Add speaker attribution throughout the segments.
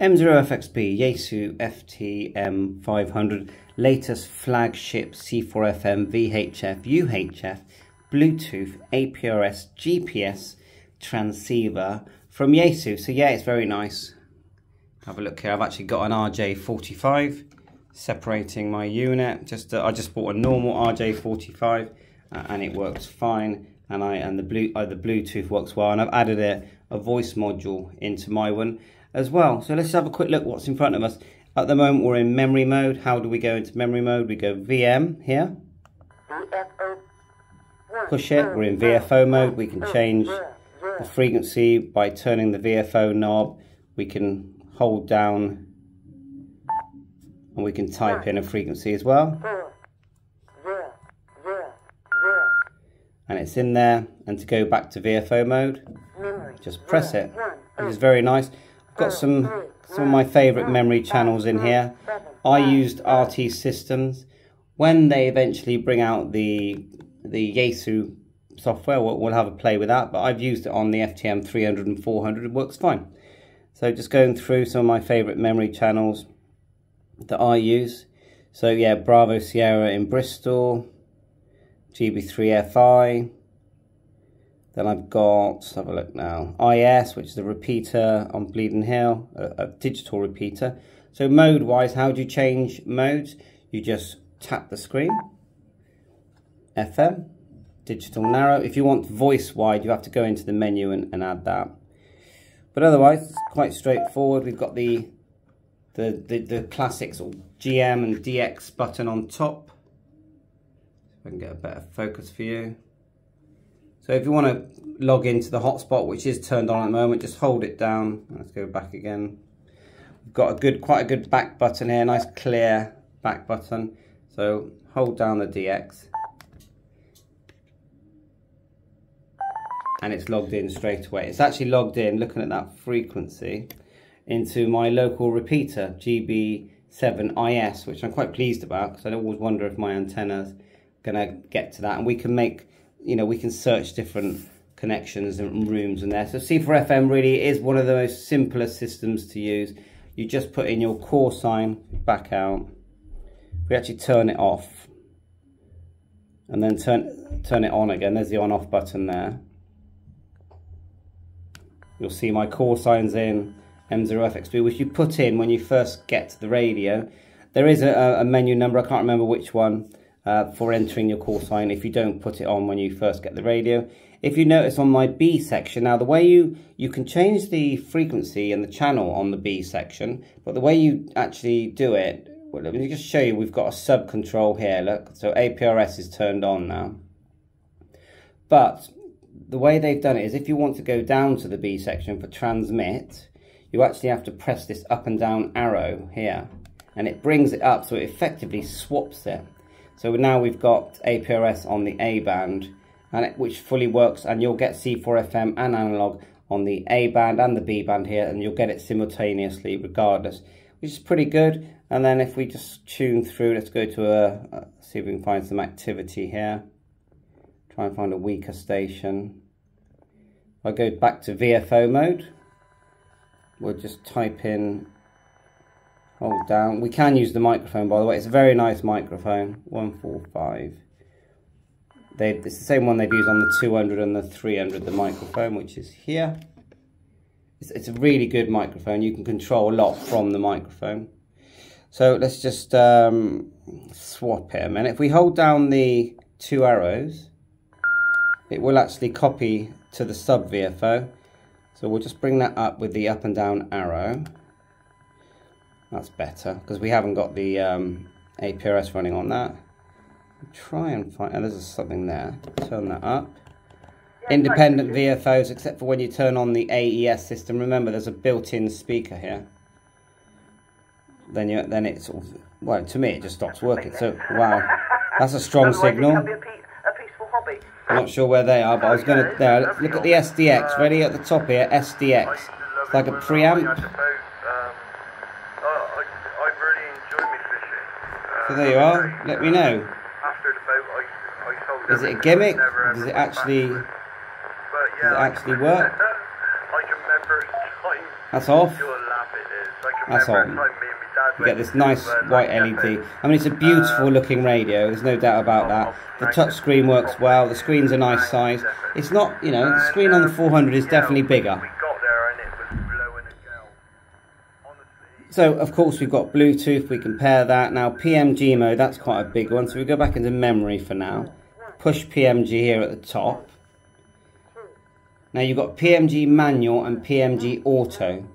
Speaker 1: M0FXB Yaesu FTM500, latest flagship C4FM VHF UHF Bluetooth APRS GPS transceiver from Yaesu. So yeah, it's very nice. Have a look here. I've actually got an RJ45 separating my unit. I just bought a normal RJ45 and it works fine. And the Bluetooth works well. And I've added a voice module into my one as well. So let's have a quick look what's in front of us. At the moment we're in memory mode. How do we go into memory mode? We go VM here. Push it, we're in VFO mode. We can change the frequency by turning the VFO knob. We can hold down and we can type in a frequency as well. And it's in there. And to go back to VFO mode, just press it, which is very nice. I've got some of my favourite memory channels in here. I used RT Systems. When they eventually bring out the Yaesu software, we'll have a play with that, but I've used it on the FTM500 and 400. It works fine. So just going through some of my favourite memory channels that I use. So yeah, Bravo Sierra in Bristol, GB3FI. Then I've got, let's have a look now, IS, which is a repeater on Bleeding Hill, a digital repeater. So mode-wise, how do you change modes? You just tap the screen. FM, digital narrow. If you want voice wide, you have to go into the menu and add that. But otherwise, it's quite straightforward. We've got the classics, or GM and DX button on top. If I can get a better focus for you. So if you want to log into the hotspot, which is turned on at the moment, just hold it down. Let's go back again. We've got quite a good back button here, nice clear back button. So hold down the DX. And it's logged in straight away. It's actually logged in, looking at that frequency, into my local repeater, GB7IS, which I'm quite pleased about, because I always wonder if my antenna's gonna get to that. And we can make, we can search different connections and rooms in there. So C4FM really is one of the most simplest systems to use. You just put in your call sign, back out. We actually turn it off and then turn it on again. There's the on off button there. You'll see my call signs in M0FXB, which you put in when you first get to the radio. There is a menu number, I can't remember which one, for entering your call sign if you don't put it on when you first get the radio. If you notice on my B section, now the way you can change the frequency and the channel on the B section, but the way you actually do it, well, let me just show you, we've got a sub control here, look, so APRS is turned on now. But the way they've done it is if you want to go down to the B section for transmit, you actually have to press this up and down arrow here, and it brings it up, so it effectively swaps it. So now we've got APRS on the A band, which fully works, and you'll get C4FM and analog on the A band and the B band here, and you'll get it simultaneously regardless, which is pretty good. And then if we just tune through, let's go to see if we can find some activity here. Try and find a weaker station. If I go back to VFO mode, we'll just type in, hold down. We can use the microphone, by the way. It's a very nice microphone, 145. It's the same one they've used on the 200 and the 300, the microphone, which is here. It's a really good microphone. You can control a lot from the microphone. So let's just swap it a minute. If we hold down the two arrows, it will actually copy to the sub VFO. So we'll just bring that up with the up and down arrow. That's better, because we haven't got the APRS running on that. Try and find, there's something there. Turn that up. Independent VFOs, except for when you turn on the AES system. Remember, there's a built-in speaker here. Then it sort of, well, to me, it just stops working. So, wow, that's a strong signal. I'm not sure where they are, but I was going to, there, look at the SDX, ready at the top here, SDX. It's like a preamp.
Speaker 2: I've really enjoyed my fishing.
Speaker 1: So there you are, let me know.
Speaker 2: After the boat, I sold
Speaker 1: Is it a gimmick? Does it actually work?
Speaker 2: I can remember time.
Speaker 1: That's off.
Speaker 2: You'll laugh it is.
Speaker 1: That's all. You get this nice white LED. I mean, it's a beautiful looking radio, there's no doubt about that. The touch screen works well, the screen's a nice size. It's not, you know, the screen on the 400 is definitely bigger. So, of course, we've got Bluetooth, we compare that. Now, PMG mode, that's quite a big one. So we go back into memory for now. Push PMG here at the top. Now, you've got PMG manual and PMG auto.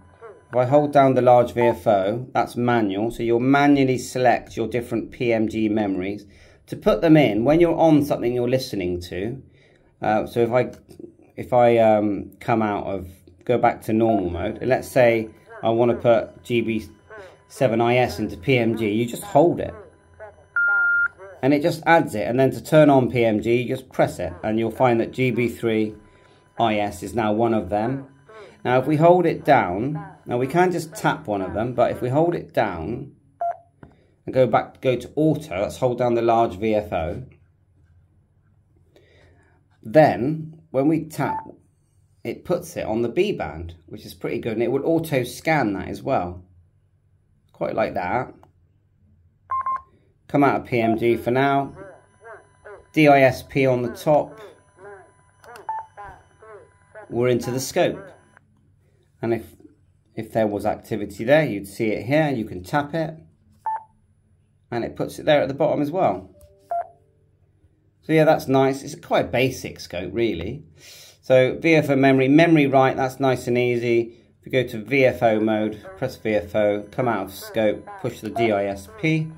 Speaker 1: If I hold down the large VFO, that's manual. So you'll manually select your different PMG memories. To put them in, when you're on something you're listening to, so if I come out of, go back to normal mode, and let's say I want to put GB7IS into PMG, you just hold it. And it just adds it. And then to turn on PMG, you just press it. And you'll find that GB3IS is now one of them. Now if we hold it down, now we can just tap one of them, but if we hold it down and go to auto, let's hold down the large VFO. Then when we tap, it puts it on the B band, which is pretty good, and it will auto scan that as well. Quite like that. Come out of PMG for now. DISP on the top. We're into the scope. And if there was activity there, you'd see it here. You can tap it. And it puts it there at the bottom as well. So yeah, that's nice. It's quite a basic scope, really. So VFO memory right, that's nice and easy. If you go to VFO mode, press VFO, come out of scope, push the DISP.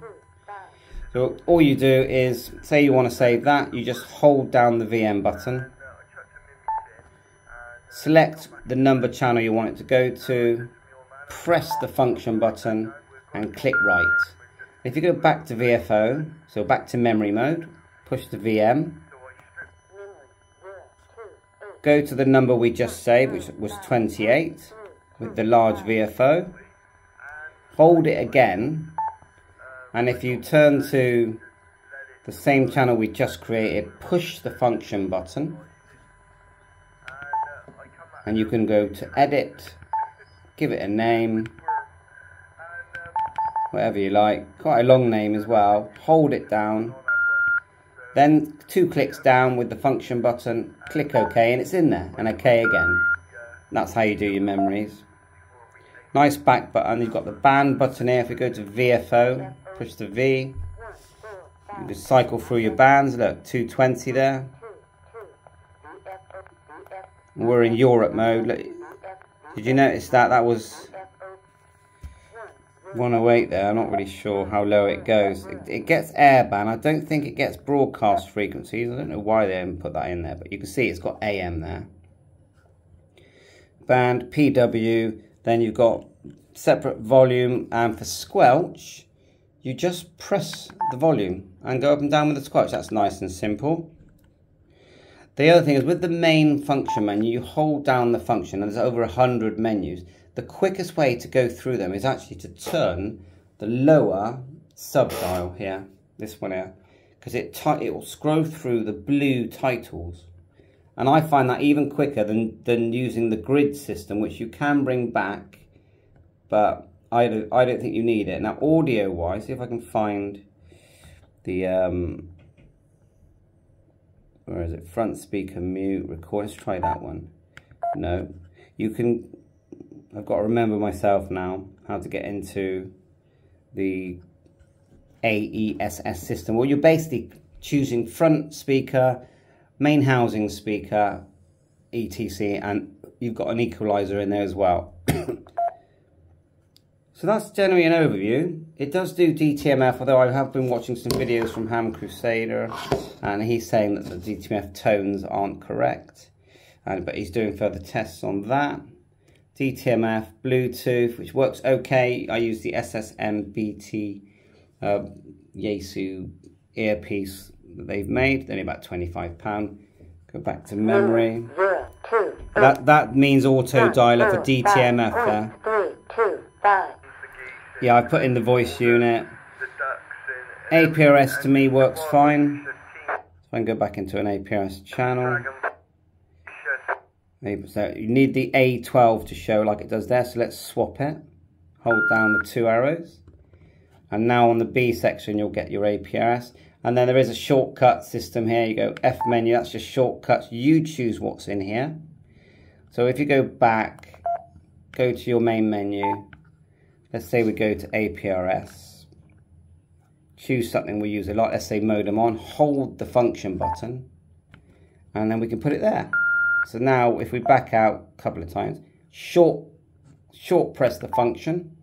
Speaker 1: So all you do is, say you want to save that, you just hold down the VM button. Select the number channel you want it to go to, press the function button and click write. If you go back to VFO, so back to memory mode, push the VM. Go to the number we just saved, which was 28, with the large VFO. Hold it again, and if you turn to the same channel we just created, push the function button. And you can go to edit, give it a name, whatever you like, quite a long name as well. Hold it down. Then 2 clicks down with the function button, click OK, and it's in there, and OK again. That's how you do your memories. Nice back button. You've got the band button here. If you go to VFO, push the V. You just cycle through your bands. Look, 220 there. We're in Europe mode. Look, did you notice that? That was 108 there. I'm not really sure how low it goes. It gets airband. I don't think it gets broadcast frequencies. I don't know why they haven't put that in there, but you can see it's got AM there. Band, PW, then you've got separate volume, and for squelch, you just press the volume and go up and down with the squelch. That's nice and simple. The other thing is, with the main function menu, you hold down the function, and there's over 100 menus. The quickest way to go through them is actually to turn the lower sub-dial here, this one here, because it will scroll through the blue titles. And I find that even quicker than using the grid system, which you can bring back, but I don't think you need it. Now, audio-wise, see if I can find the, where is it? Front speaker, mute, record. Let's try that one. No, you can, I've got to remember myself now how to get into the AESS system. Well, you're basically choosing front speaker, main housing speaker, etc, and you've got an equalizer in there as well. So that's generally an overview. It does do DTMF, although I have been watching some videos from Ham Crusader, and he's saying that the DTMF tones aren't correct, but he's doing further tests on that. DTMF, Bluetooth, which works okay. I use the SSMBT Yaesu earpiece that they've made. They're only about £25. Go back to memory. That means auto dialer for DTMF there. 3, 2, 5. Yeah, I put in the voice unit. APRS to me works fine. So I can go back into an APRS channel. So you need the A12 to show like it does there, so let's swap it. hold down the 2 arrows. And now on the B section, you'll get your APRS. And then there is a shortcut system here. You go F menu, that's just shortcuts. You choose what's in here. So if you go back, go to your main menu. Let's say we go to APRS. Choose something we use a lot. Let's say modem on. Hold the function button. And then we can put it there. So now if we back out a couple of times, short press the function.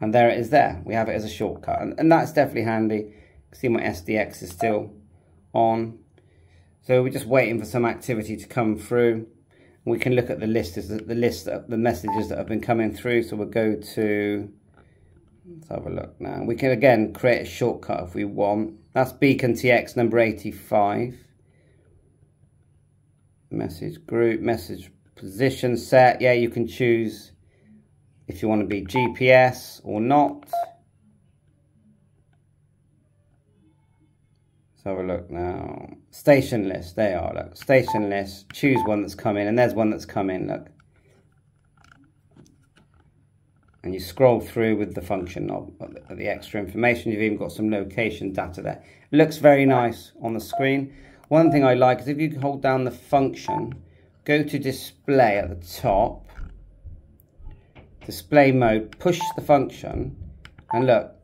Speaker 1: And there it is there. We have it as a shortcut. And that's definitely handy. See my SDX is still on. So we're just waiting for some activity to come through. We can look at the list, the messages that have been coming through. So we'll go to, let's have a look now. We can again create a shortcut if we want. That's Beacon TX number 85. Message group, message position set. Yeah, you can choose if you want to be GPS or not. Let's have a look now. Station list, they are, look. Station list, choose one that's come in, and there's one that's come in, look. And you scroll through with the function of the extra information. You've even got some location data there. It looks very nice on the screen. One thing I like is if you hold down the function, go to display at the top, display mode, push the function, and look.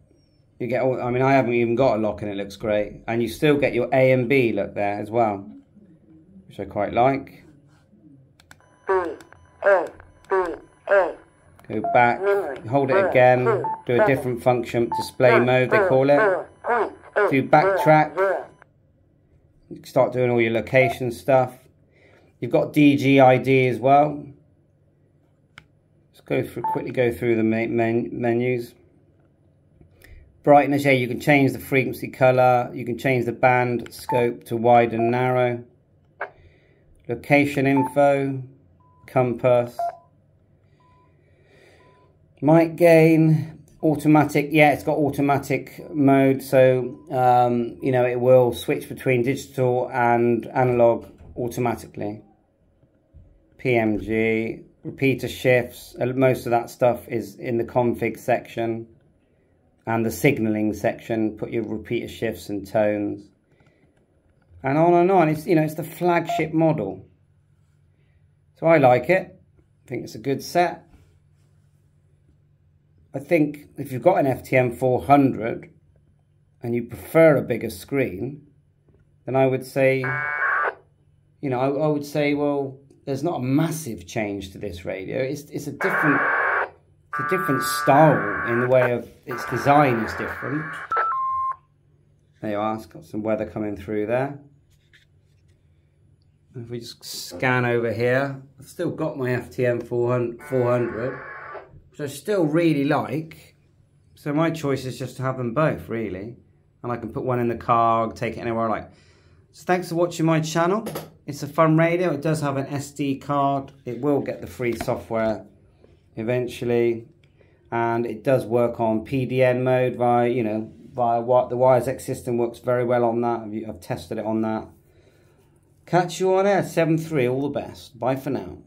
Speaker 1: You get all, I mean, I haven't even got a lock and it looks great. And you still get your A and B look there as well, which I quite like. Go back, hold it again, do a different function, display mode they call it. Do backtrack, you can start doing all your location stuff. You've got DG ID as well. Let's quickly go through the menus. Brightness, yeah, you can change the frequency color, you can change the band scope to wide and narrow. Location info, compass. Mic gain, automatic, yeah, it's got automatic mode, so you know, it will switch between digital and analog automatically. PMG, repeater shifts, most of that stuff is in the config section. And the signaling section, put your repeater shifts and tones. And on and on. It's, you know, it's the flagship model. So I like it. I think it's a good set. I think if you've got an FTM500 and you prefer a bigger screen, then I would say, you know, I would say, well, there's not a massive change to this radio. It's a different style in the way of its design is different. There you are, it's got some weather coming through there. If we just scan over here, I've still got my FTM500, which I still really like. So my choice is just to have them both, really. And I can put one in the car, take it anywhere I like. So thanks for watching my channel. It's a fun radio. It does have an SD card. It will get the free software eventually, and it does work on PDN mode via what the WiresX system works very well on that. I've tested it on that. Catch you on air 7.3. All the best. Bye for now.